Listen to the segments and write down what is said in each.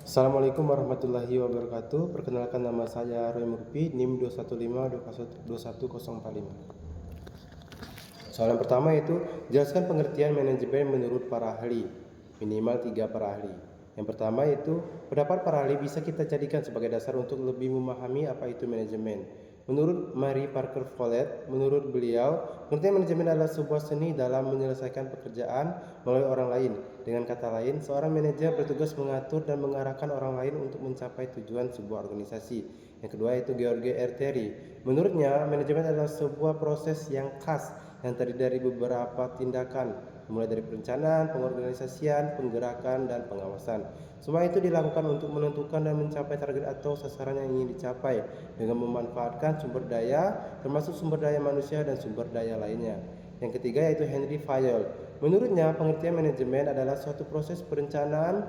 Assalamualaikum warahmatullahi wabarakatuh. Perkenalkan, nama saya Roy Murfi, NIM 215210445. Soalan pertama itu, jelaskan pengertian manajemen menurut para ahli. Minimal 3 para ahli. Yang pertama itu, pendapat para ahli bisa kita jadikan sebagai dasar untuk lebih memahami apa itu manajemen. Menurut Mary Parker Follett, menurut beliau, pengertian manajemen adalah sebuah seni dalam menyelesaikan pekerjaan melalui orang lain. Dengan kata lain, seorang manajer bertugas mengatur dan mengarahkan orang lain untuk mencapai tujuan sebuah organisasi. Yang kedua itu George R. Terry. Menurutnya, manajemen adalah sebuah proses yang khas yang terdiri dari beberapa tindakan, mulai dari perencanaan, pengorganisasian, penggerakan, dan pengawasan. Semua itu dilakukan untuk menentukan dan mencapai target atau sasaran yang ingin dicapai dengan memanfaatkan sumber daya, termasuk sumber daya manusia dan sumber daya lainnya. Yang ketiga yaitu Henry Fayol. Menurutnya, pengertian manajemen adalah suatu proses perencanaan,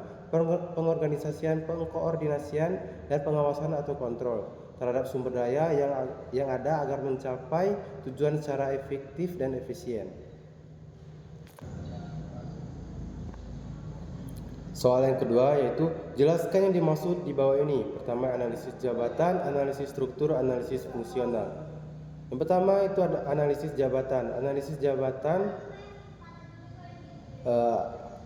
pengorganisasian, pengkoordinasian, dan pengawasan atau kontrol terhadap sumber daya yang ada agar mencapai tujuan secara efektif dan efisien. Soal yang kedua yaitu jelaskan yang dimaksud di bawah ini. Pertama, analisis jabatan, analisis struktur, analisis fungsional. Yang pertama itu ada analisis jabatan. Analisis jabatan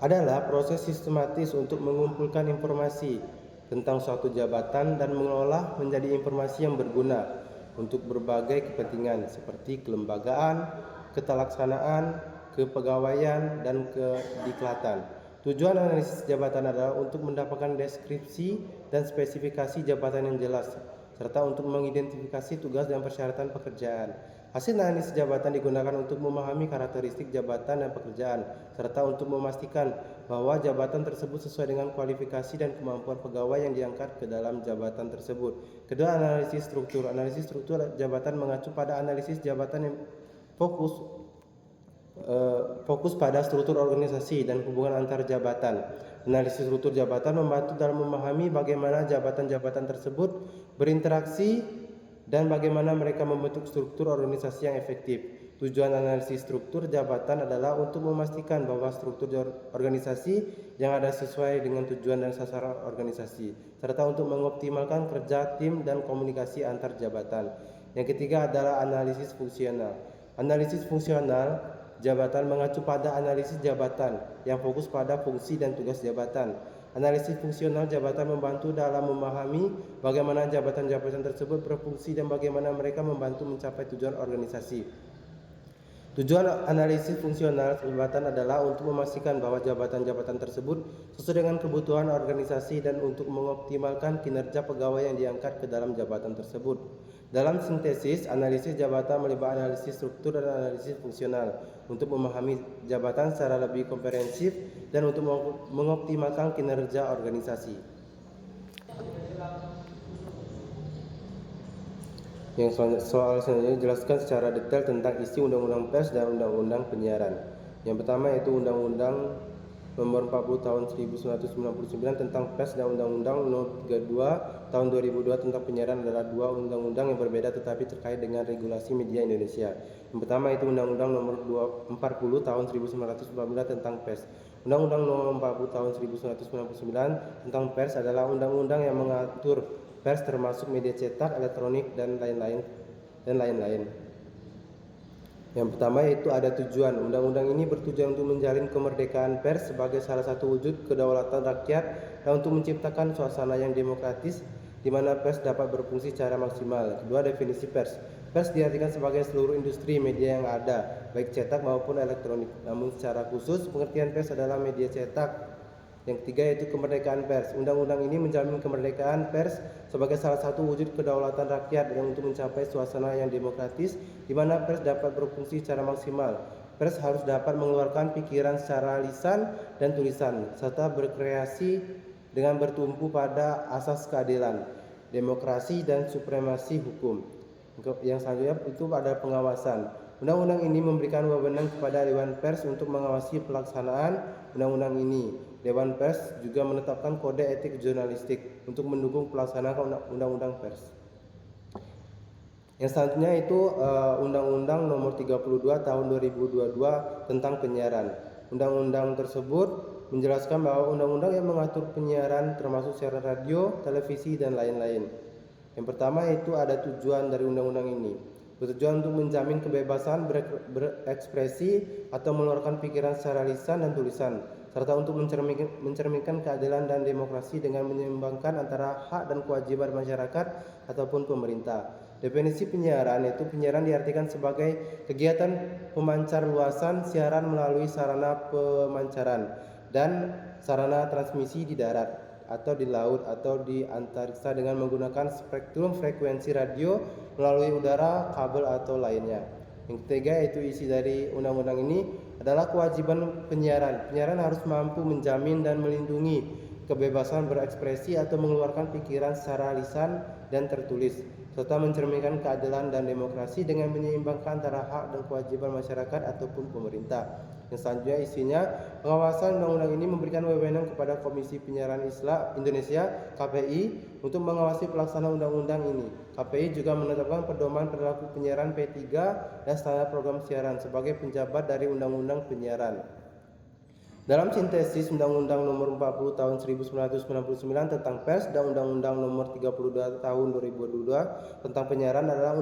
adalah proses sistematis untuk mengumpulkan informasi tentang suatu jabatan dan mengolah menjadi informasi yang berguna untuk berbagai kepentingan seperti kelembagaan, ketelaksanaan, kepegawaian, dan kediklatan. Tujuan analisis jabatan adalah untuk mendapatkan deskripsi dan spesifikasi jabatan yang jelas, serta untuk mengidentifikasi tugas dan persyaratan pekerjaan. Hasil analisis jabatan digunakan untuk memahami karakteristik jabatan dan pekerjaan, serta untuk memastikan bahwa jabatan tersebut sesuai dengan kualifikasi dan kemampuan pegawai yang diangkat ke dalam jabatan tersebut. Kedua, analisis struktur. Analisis struktur jabatan mengacu pada analisis jabatan yang fokus pada struktur organisasi dan hubungan antar jabatan. Analisis struktur jabatan membantu dalam memahami bagaimana jabatan-jabatan tersebut berinteraksi dan bagaimana mereka membentuk struktur organisasi yang efektif. Tujuan analisis struktur jabatan adalah untuk memastikan bahwa struktur organisasi yang ada sesuai dengan tujuan dan sasaran organisasi, serta untuk mengoptimalkan kerja tim dan komunikasi antar jabatan. Yang ketiga adalah analisis fungsional. Analisis fungsional jabatan mengacu pada analisis jabatan yang fokus pada fungsi dan tugas jabatan. Analisis fungsional jabatan membantu dalam memahami bagaimana jabatan-jabatan tersebut berfungsi dan bagaimana mereka membantu mencapai tujuan organisasi. Tujuan analisis fungsional jabatan adalah untuk memastikan bahwa jabatan-jabatan tersebut sesuai dengan kebutuhan organisasi dan untuk mengoptimalkan kinerja pegawai yang diangkat ke dalam jabatan tersebut. Dalam sintesis, analisis jabatan melibatkan analisis struktur dan analisis fungsional untuk memahami jabatan secara lebih komprehensif dan untuk mengoptimalkan kinerja organisasi. Yang soal selanjutnya, jelaskan secara detail tentang isi Undang-Undang Pers dan Undang-Undang Penyiaran. Yang pertama yaitu Undang-Undang Nomor 40 Tahun 1999 tentang Pers dan Undang-Undang Nomor 32 Tahun 2002 tentang Penyiaran adalah dua undang-undang yang berbeda tetapi terkait dengan regulasi media Indonesia. Yang pertama itu Undang-Undang Nomor 40 Tahun 1999 tentang Pers. Undang-Undang Nomor 40 Tahun 1999 tentang Pers adalah undang-undang yang mengatur pers termasuk media cetak, elektronik, dan lain-lain. Yang pertama yaitu ada tujuan. Undang-undang ini bertujuan untuk menjalin kemerdekaan pers sebagai salah satu wujud kedaulatan rakyat dan untuk menciptakan suasana yang demokratis di mana pers dapat berfungsi secara maksimal. Kedua, definisi pers. Pers diartikan sebagai seluruh industri media yang ada, baik cetak maupun elektronik. Namun secara khusus, pengertian pers adalah media cetak. Yang ketiga yaitu kemerdekaan pers. Undang-undang ini menjamin kemerdekaan pers sebagai salah satu wujud kedaulatan rakyat dan untuk mencapai suasana yang demokratis di mana pers dapat berfungsi secara maksimal. Pers harus dapat mengeluarkan pikiran secara lisan dan tulisan serta berkreasi dengan bertumpu pada asas keadilan, demokrasi, dan supremasi hukum. Yang selanjutnya itu ada pengawasan. Undang-undang ini memberikan wewenang kepada Dewan Pers untuk mengawasi pelaksanaan undang-undang ini. Dewan Pers juga menetapkan kode etik jurnalistik untuk mendukung pelaksanaan undang-undang pers. Yang selanjutnya itu Undang-Undang Nomor 32 Tahun 2022 tentang Penyiaran. Undang-undang tersebut menjelaskan bahwa undang-undang yang mengatur penyiaran termasuk siaran radio, televisi, dan lain-lain. Yang pertama itu ada tujuan dari undang-undang ini. Bertujuan untuk menjamin kebebasan berekspresi atau mengeluarkan pikiran secara lisan dan tulisan, serta untuk mencerminkan keadilan dan demokrasi dengan menyeimbangkan antara hak dan kewajiban masyarakat ataupun pemerintah. Definisi penyiaran yaitu penyiaran diartikan sebagai kegiatan pemancar luasan siaran melalui sarana pemancaran dan sarana transmisi di darat atau di laut atau di antariksa dengan menggunakan spektrum frekuensi radio melalui udara, kabel atau lainnya. Yang ketiga yaitu isi dari undang-undang ini adalah kewajiban penyiaran. Penyiaran harus mampu menjamin dan melindungi kebebasan berekspresi atau mengeluarkan pikiran secara lisan dan tertulis, serta mencerminkan keadilan dan demokrasi dengan menyeimbangkan antara hak dan kewajiban masyarakat ataupun pemerintah. Yang selanjutnya isinya, pengawasan undang-undang ini memberikan wewenang kepada Komisi Penyiaran Islam Indonesia (KPI) untuk mengawasi pelaksanaan undang-undang ini. KPI juga menetapkan pedoman perilaku penyiaran P3 dan standar program siaran sebagai penjabat dari Undang-Undang Penyiaran. Dalam sintesis Undang-Undang Nomor 40 Tahun 1999 tentang Pers dan Undang-Undang Nomor 32 Tahun 2022 tentang penyiaran adalah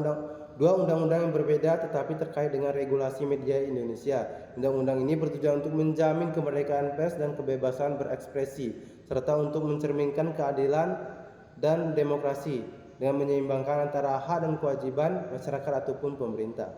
dua undang-undang yang berbeda tetapi terkait dengan regulasi media Indonesia. Undang-undang ini bertujuan untuk menjamin kemerdekaan pers dan kebebasan berekspresi, serta untuk mencerminkan keadilan dan demokrasi dengan menyeimbangkan antara hak dan kewajiban masyarakat ataupun pemerintah.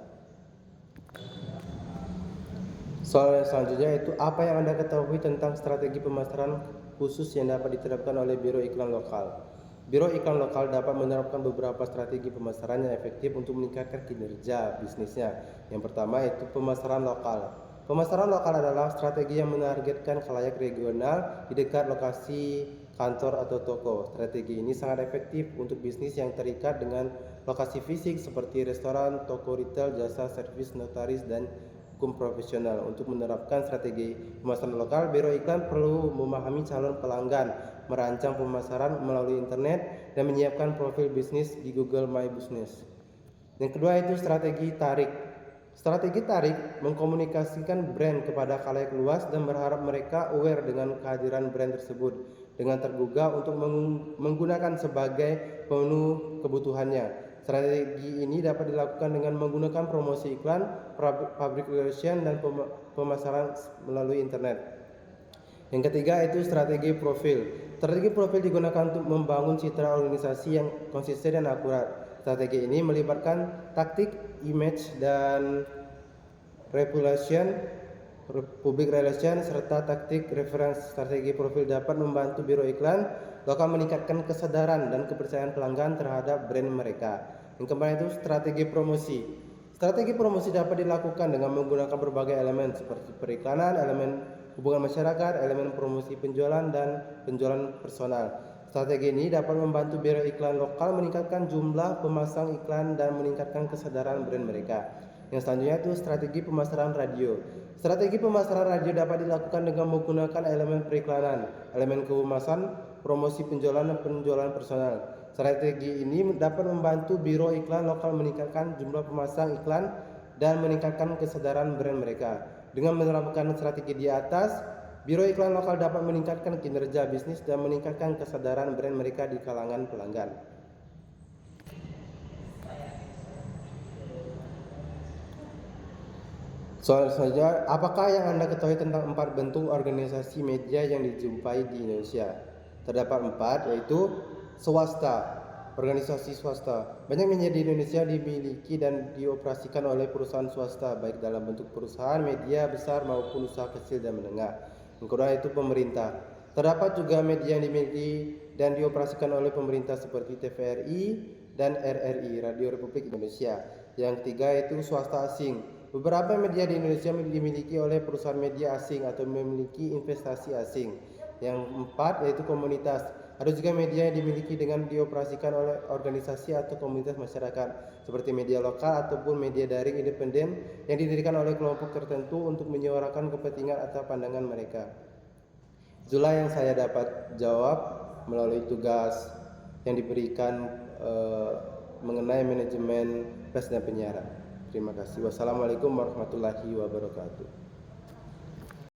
Soal yang selanjutnya yaitu apa yang Anda ketahui tentang strategi pemasaran khusus yang dapat diterapkan oleh Biro Iklan Lokal. Biro Iklan Lokal dapat menerapkan beberapa strategi pemasaran yang efektif untuk meningkatkan kinerja bisnisnya. Yang pertama yaitu pemasaran lokal. Pemasaran lokal adalah strategi yang menargetkan khalayak regional di dekat lokasi kantor atau toko. Strategi ini sangat efektif untuk bisnis yang terikat dengan lokasi fisik seperti restoran, toko retail, jasa servis, notaris, dan hukum profesional. Untuk menerapkan strategi pemasaran lokal, Biro Iklan perlu memahami calon pelanggan, merancang pemasaran melalui internet, dan menyiapkan profil bisnis di Google My Business. Yang kedua itu strategi tarik. Strategi tarik mengkomunikasikan brand kepada khalayak luas dan berharap mereka aware dengan kehadiran brand tersebut dengan tergugah untuk menggunakan sebagai pemenuh kebutuhannya. Strategi ini dapat dilakukan dengan menggunakan promosi iklan, public relation, dan pemasaran melalui internet. Yang ketiga itu strategi profil. Strategi profil digunakan untuk membangun citra organisasi yang konsisten dan akurat. Strategi ini melibatkan taktik, image, dan reputation, public relation, serta taktik reference. Strategi profil dapat membantu biro iklan lokal meningkatkan kesadaran dan kepercayaan pelanggan terhadap brand mereka. Yang keempat itu strategi promosi. Strategi promosi dapat dilakukan dengan menggunakan berbagai elemen seperti periklanan, elemen hubungan masyarakat, elemen promosi penjualan, dan penjualan personal. Strategi ini dapat membantu biro iklan lokal meningkatkan jumlah pemasang iklan dan meningkatkan kesadaran brand mereka. Yang selanjutnya itu strategi pemasaran radio. Strategi pemasaran radio dapat dilakukan dengan menggunakan elemen periklanan, elemen kehumasan, promosi penjualan, dan penjualan personal. Strategi ini dapat membantu biro iklan lokal meningkatkan jumlah pemasang iklan dan meningkatkan kesadaran brand mereka. Dengan menerapkan strategi di atas, biro iklan lokal dapat meningkatkan kinerja bisnis dan meningkatkan kesadaran brand mereka di kalangan pelanggan. Soal selanjutnya, apakah yang Anda ketahui tentang 4 bentuk organisasi media yang dijumpai di Indonesia? Terdapat 4, yaitu swasta, organisasi swasta. Banyak media di Indonesia dimiliki dan dioperasikan oleh perusahaan swasta, baik dalam bentuk perusahaan media besar maupun usaha kecil dan menengah. Yang kedua itu pemerintah. Terdapat juga media yang dimiliki dan dioperasikan oleh pemerintah seperti TVRI dan RRI, Radio Republik Indonesia. Yang ketiga itu swasta asing. Beberapa media di Indonesia dimiliki oleh perusahaan media asing atau memiliki investasi asing. Yang empat yaitu komunitas. Ada juga media yang dimiliki dengan dioperasikan oleh organisasi atau komunitas masyarakat seperti media lokal ataupun media daring independen yang didirikan oleh kelompok tertentu untuk menyuarakan kepentingan atau pandangan mereka. Itulah yang saya dapat jawab melalui tugas yang diberikan mengenai manajemen pers dan penyiaran. Terima kasih. Wassalamualaikum warahmatullahi wabarakatuh.